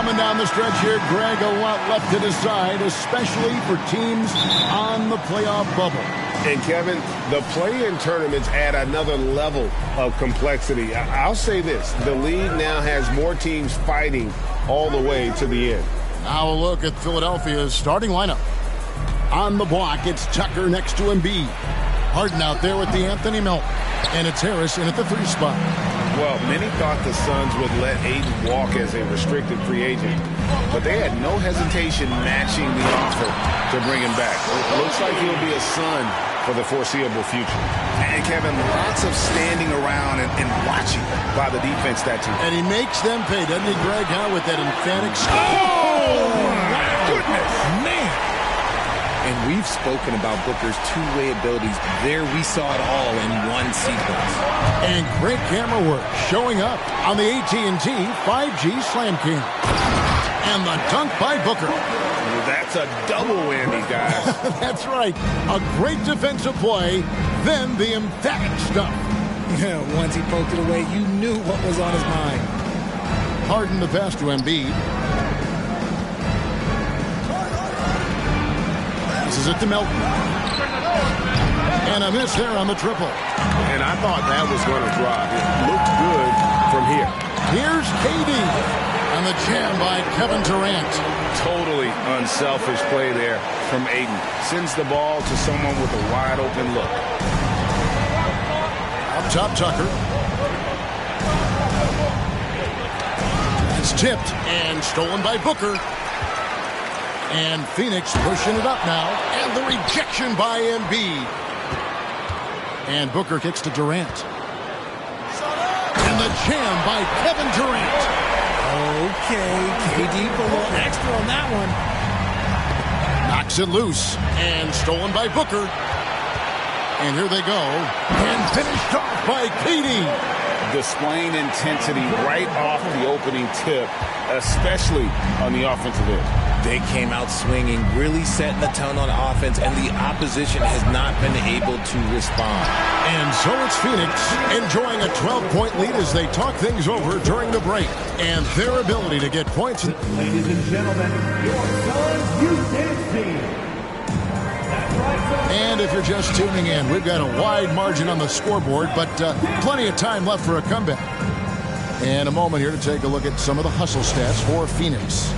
Coming down the stretch here, Greg, a lot left to decide, especially for teams on the playoff bubble. And, Kevin, the play-in tournaments add another level of complexity. I'll say this. The league now has more teams fighting all the way to the end. Now a look at Philadelphia's starting lineup. On the block, it's Tucker next to Embiid. Harden out there with the Anthony Melton. And it's Harris in at the 3 spot. Well, many thought the Suns would let Ayton walk as a restricted free agent, but they had no hesitation matching the offer to bring him back. It looks like he'll be a Sun for the foreseeable future. And, Kevin, lots of standing around and watching by the defense that team. And he makes them pay, doesn't he, Greg, with that emphatic score? Oh, my goodness. Man. And we've spoken about Booker's two-way abilities. There we saw it all in one sequence. And great camera work showing up on the AT&T 5G Slam King. And the dunk by Booker. That's a double whammy, guys. That's right. A great defensive play, then the emphatic stuff. Yeah, once he poked it away, you knew what was on his mind. Harden the pass to Embiid. Passes it to Melton. And a miss there on the triple. And I thought that was going to drop. It looked good from here. Here's KD. And the jam by Kevin Durant. Totally unselfish play there from Ayton. Sends the ball to someone with a wide open look. Up top, Tucker. It's tipped and stolen by Booker. And Phoenix pushing it up now. And the rejection by Embiid. And Booker kicks to Durant. And the jam by Kevin Durant. Okay, KD put a little extra on that one. Knocks it loose. And stolen by Booker. And here they go. And finished off by KD. Displaying intensity right off the opening tip, especially on the offensive end. They came out swinging, really setting the tone on offense, and the opposition has not been able to respond. And so it's Phoenix enjoying a 12-point lead as they talk things over during the break. And their ability to get points. Ladies and gentlemen, your Suns Youth Dance Team. And if you're just tuning in, we've got a wide margin on the scoreboard, but plenty of time left for a comeback. And a moment here to take a look at some of the hustle stats for Phoenix.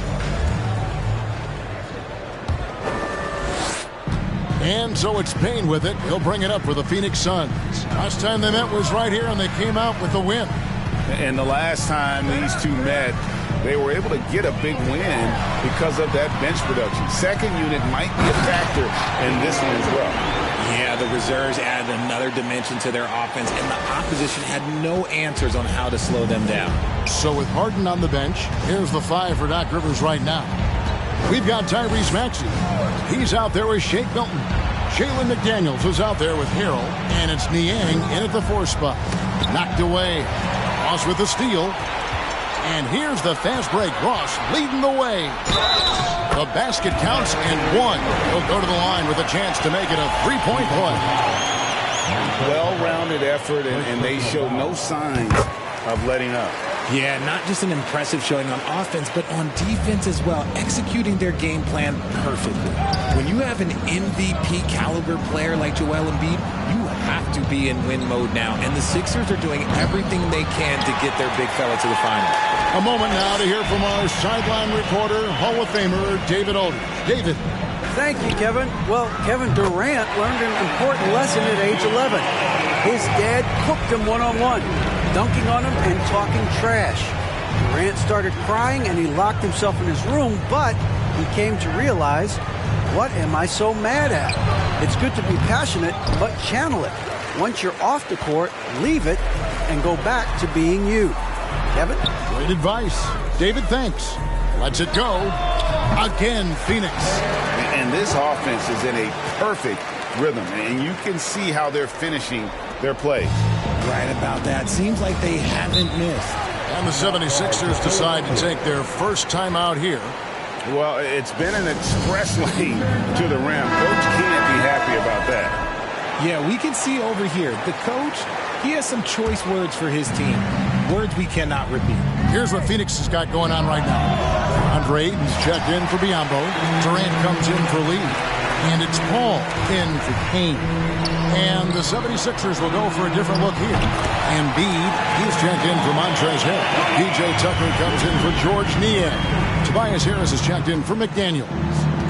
And so it's Payne with it. He'll bring it up for the Phoenix Suns. Last time they met was right here, and they came out with a win. And the last time these two met, they were able to get a big win because of that bench production. Second unit might be a factor in this one as well. Yeah, the reserves added another dimension to their offense, and the opposition had no answers on how to slow them down. So with Harden on the bench, here's the 5 for Doc Rivers right now. We've got Tyrese Maxey. He's out there with Shake Milton. Jalen McDaniels is out there with Harrell. And it's Niang in at the 4 spot. Knocked away. Ross with the steal. And here's the fast break. Ross leading the way. The basket counts and 1. He'll go to the line with a chance to make it a 3-point play. Well-rounded effort, and they show no signs of letting up. Yeah, not just an impressive showing on offense, but on defense as well, executing their game plan perfectly. When you have an MVP caliber player like Joel Embiid, you have to be in win mode now, and the Sixers are doing everything they can to get their big fella to the final. A moment now to hear from our sideline reporter, Hall of Famer David Aldridge. David. Thank you, Kevin. Well, Kevin Durant learned an important lesson at age 11. His dad cooked him one-on-one, dunking on him and talking trash. Durant started crying and he locked himself in his room, but he came to realize, what am I so mad at? It's good to be passionate, but channel it. Once you're off the court, leave it and go back to being you. Kevin? Great advice. David, thanks. Let's it go. Again, Phoenix. And this offense is in a perfect rhythm, and you can see how they're finishing their plays. Right about that. Seems like they haven't missed. And the 76ers decide to take their first time out here. Well, it's been an express lane to the rim. Coach can't be happy about that. Yeah, we can see over here. The coach, he has some choice words for his team. Words we cannot repeat. Here's what Phoenix has got going on right now. Andre Ayton's checked in for Biyombo. Durant comes in for Lee. And it's Paul in for Kane. And the 76ers will go for a different look here. Embiid, he's checked in for Montrezl Harrell. PJ Tucker comes in for George Niang. Tobias Harris is checked in for McDaniels.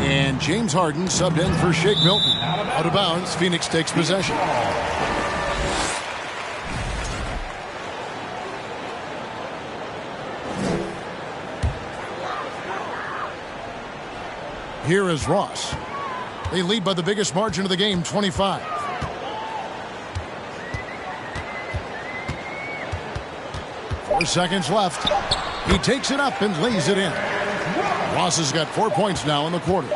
And James Harden subbed in for Shake Milton. Out of bounds, Phoenix takes possession. Here is Ross. They lead by the biggest margin of the game, 25. Four seconds left. He takes it up and lays it in. Ross has got 4 points now in the quarter.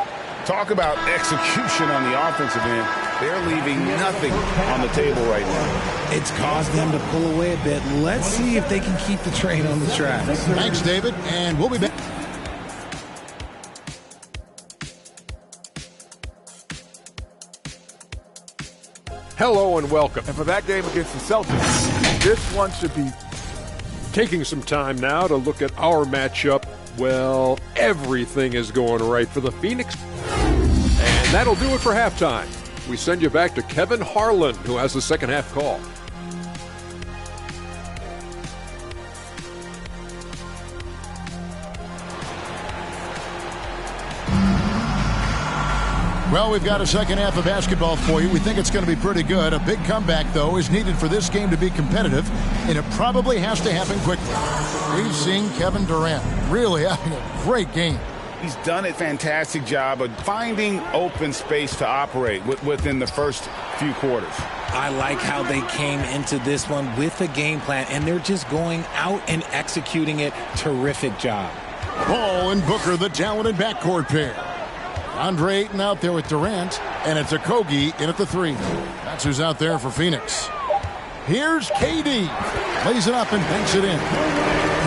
Talk about execution on the offensive end. They're leaving nothing on the table right now. It's caused them to pull away a bit. Let's see if they can keep the train on the tracks. Thanks, David, and we'll be back. Hello and welcome. And for that game against the Celtics, this one should be taking some time now to look at our matchup. Well, everything is going right for the Phoenix. And that'll do it for halftime. We send you back to Kevin Harlan, who has the second half call. Well, we've got a second half of basketball for you. We think it's going to be pretty good. A big comeback, though, is needed for this game to be competitive, and it probably has to happen quickly. We've seen Kevin Durant really having a great game. He's done a fantastic job of finding open space to operate within the first few quarters. I like how they came into this one with a game plan, and they're just going out and executing it. Terrific job. Ball and Booker, the talented backcourt pair. Andre Ayton out there with Durant, and it's Okogie in at the 3. That's who's out there for Phoenix. Here's KD. Lays it up and banks it in.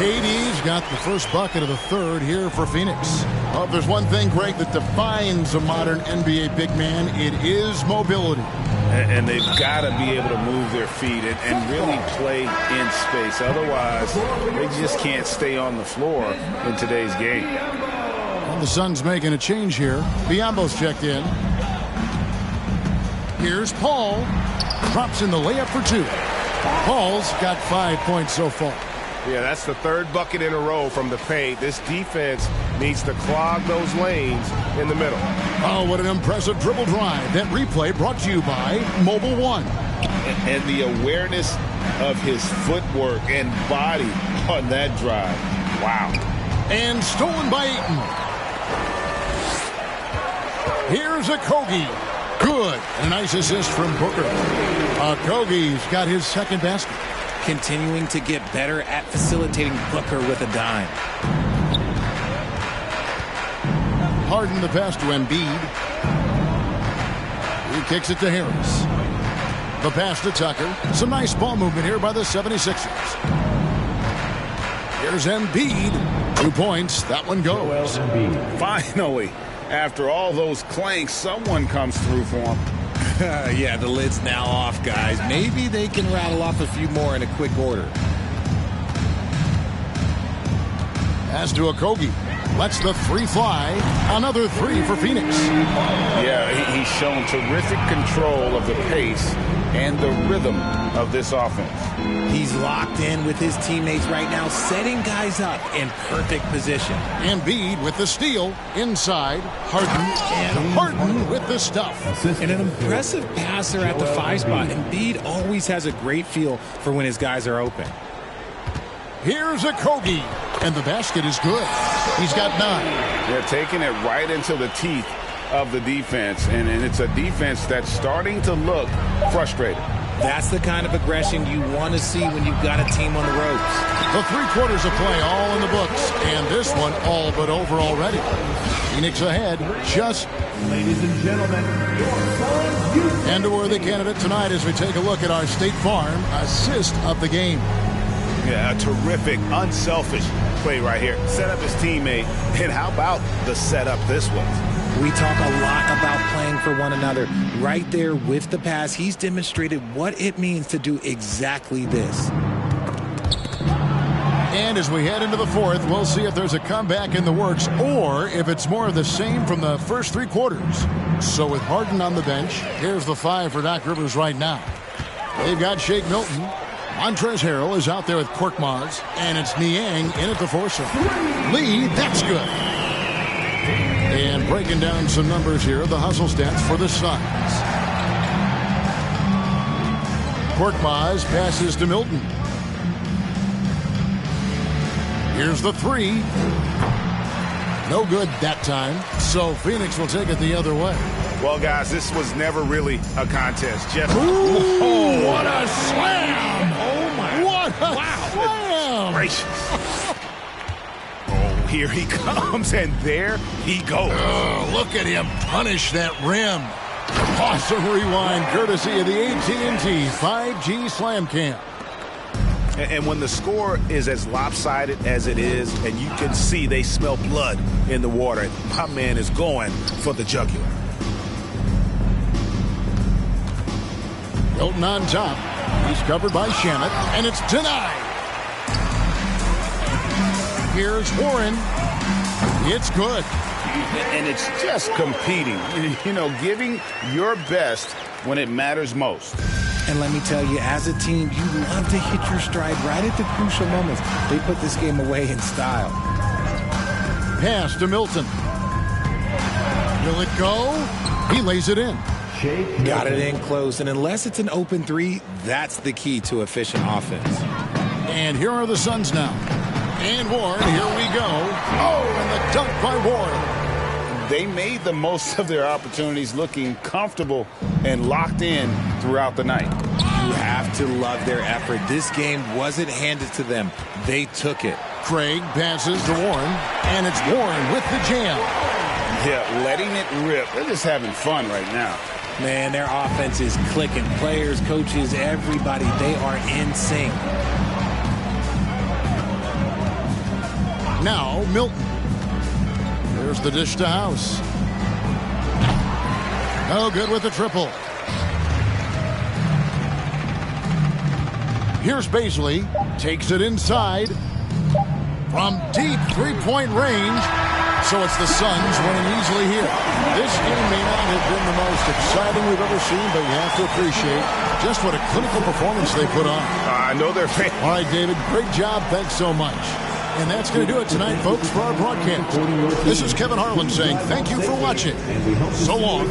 KD's got the first bucket of the third here for Phoenix. Well, if there's one thing, Greg, that defines a modern NBA big man, it is mobility. And they've got to be able to move their feet and really play in space. Otherwise, they just can't stay on the floor in today's game. Well, the Suns making a change here. Biyombo's checked in. Here's Paul. Drops in the layup for 2. Paul's got 5 points so far. Yeah, that's the third bucket in a row from the paint. This defense needs to clog those lanes in the middle. Oh, what an impressive dribble drive. That replay brought to you by Mobile One. And the awareness of his footwork and body on that drive. Wow. And stolen by Ayton. Here's Okogie. Good. And a nice assist from Booker. Okogie's got his second basket. Continuing to get better at facilitating Booker with a dime. Harden the pass to Embiid. He kicks it to Harris. The pass to Tucker. Some nice ball movement here by the 76ers. Here's Embiid. 2 points. That one goes. Finally, after all those clanks, someone comes through for him. Yeah, the lid's now off, guys. Maybe they can rattle off a few more in a quick order. Pass to Okogie. Lets the 3 fly. Another 3 for Phoenix. Yeah, he's shown terrific control of the pace and the rhythm of this offense. He's locked in with his teammates right now, setting guys up in perfect position. Embiid with the steal inside. Harden with the stuff. And an impressive passer at the 5 spot. Embiid always has a great feel for when his guys are open. Here's Okogie, and the basket is good. He's got 9. They're taking it right into the teeth of the defense, and it's a defense that's starting to look frustrated. That's the kind of aggression you want to see when you've got a team on the ropes. The 3 quarters of play all in the books, and this one all but over already. Phoenix ahead, just. Ladies and gentlemen, your Suns Houston. And a worthy candidate tonight as we take a look at our State Farm assist of the game. Yeah, a terrific, unselfish play right here. Set up his teammate, and how about the setup this was? We talk a lot about playing for one another. Right there with the pass, he's demonstrated what it means to do exactly this. And as we head into the fourth, we'll see if there's a comeback in the works or if it's more of the same from the first three quarters. So with Harden on the bench, here's the 5 for Doc Rivers right now. They've got Shake Milton. Montrezl Harrell is out there with Korkmaz, and it's Niang in at the foursome. Lee, that's good. And breaking down some numbers here, the hustle stats for the Suns. Korkmaz passes to Milton. Here's the 3. No good that time, so Phoenix will take it the other way. Well, guys, this was never really a contest. Just Ooh, what a slam! Oh, my. What a slam! Gracious. Oh, here he comes, and there he goes. Oh, look at him punish that rim. Awesome rewind, courtesy of the AT&T 5G Slam Cam. And when the score is as lopsided as it is, and you can see they smell blood in the water, my man is going for the jugular. Milton on top. He's covered by Shamet, and it's denied. Here's Warren. It's good. And it's just competing, you know, giving your best when it matters most. And let me tell you, as a team, you love to hit your stride right at the crucial moments. They put this game away in style. Pass to Milton. Will it go? He lays it in. Got it in close, and unless it's an open 3, that's the key to efficient offense. And here are the Suns now. And Warren, here we go. Oh, and the dunk by Warren. They made the most of their opportunities, looking comfortable and locked in throughout the night. You have to love their effort. This game wasn't handed to them. They took it. Craig passes to Warren, and it's Warren with the jam. Yeah, letting it rip. They're just having fun right now. Man, their offense is clicking. Players, coaches, everybody, they are in sync. Now, Milton. There's the dish to House. No good with the triple. Here's Baisley. Takes it inside. From deep three-point range. So it's the Suns winning easily here. This game may not have been the most exciting we've ever seen, but you have to appreciate just what a clinical performance they put on. I know they're fans. All right, David, great job. Thanks so much. And that's going to do it tonight, folks, for our broadcast. This is Kevin Harlan saying thank you for watching. So long.